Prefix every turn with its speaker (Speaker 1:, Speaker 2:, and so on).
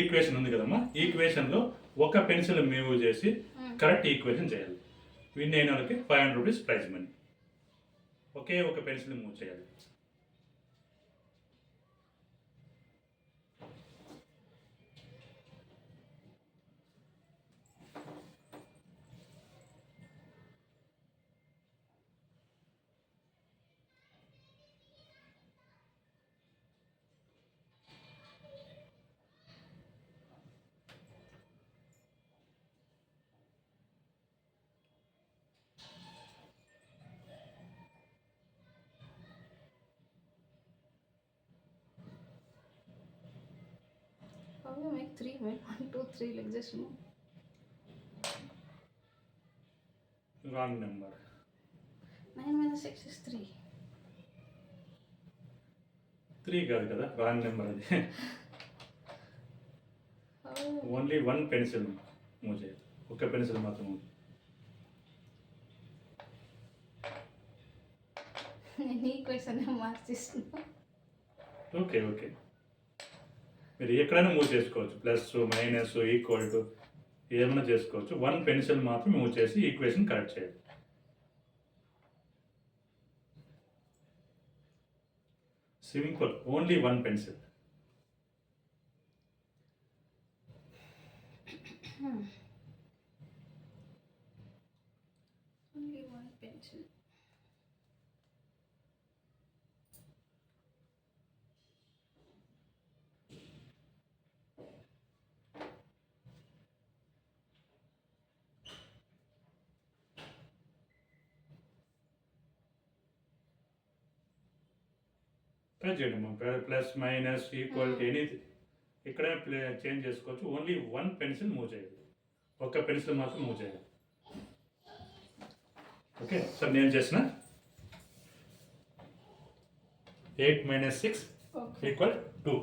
Speaker 1: Equation ఉంది కదమ్మా, ఈక్వేషన్లో ఒక పెన్సిల్ మూవ్ చేసి కరెక్ట్ ఈక్వేషన్ చేయాలి. విన్ అయిన వాళ్ళకి 500 రూపీస్ ప్రైజ్ మనీ. ఒకే ఒక పెన్సిల్ మూవ్ చేయాలి.
Speaker 2: How do you make 3, man? 1, 2, 3 like this, no?
Speaker 1: Wrong number.
Speaker 2: 9 minus 6 is 3.
Speaker 1: 3 కాదు కదా, రాంగ్ నెంబర్ అది.
Speaker 2: How?
Speaker 1: Only one pencil move చేయాలి. ఒక పెన్సిల్ మాత్రం move.
Speaker 2: నేను ఈక్వేషన్ మార్చేస్తున్నా.
Speaker 1: ఓకే ఓకే, మీరు ఎక్కడైనా మూవ్ చేసుకోవచ్చు. ప్లస్ మైనస్ ఈక్వల్ టు ఏమైనా చేసుకోవచ్చు. వన్ పెన్సిల్ మాత్రం మూవ్ చేసి ఈక్వేషన్ కరెక్ట్ చేయాలి. Simple, only one pencil.
Speaker 2: Only one pencil.
Speaker 1: Try చేయడము. Plus minus equal to anything ఎక్కడైనా చేంజ్ చేసుకోవచ్చు. ఓన్లీ వన్ పెన్సిల్ మూవ్ చేయాలి. ఒక పెన్సిల్ మాత్రం మూవ్ చేయాలి. ఓకే సార్, నేను చేసిన 8 - 6
Speaker 2: Okay.
Speaker 1: ఈక్వల్ 2.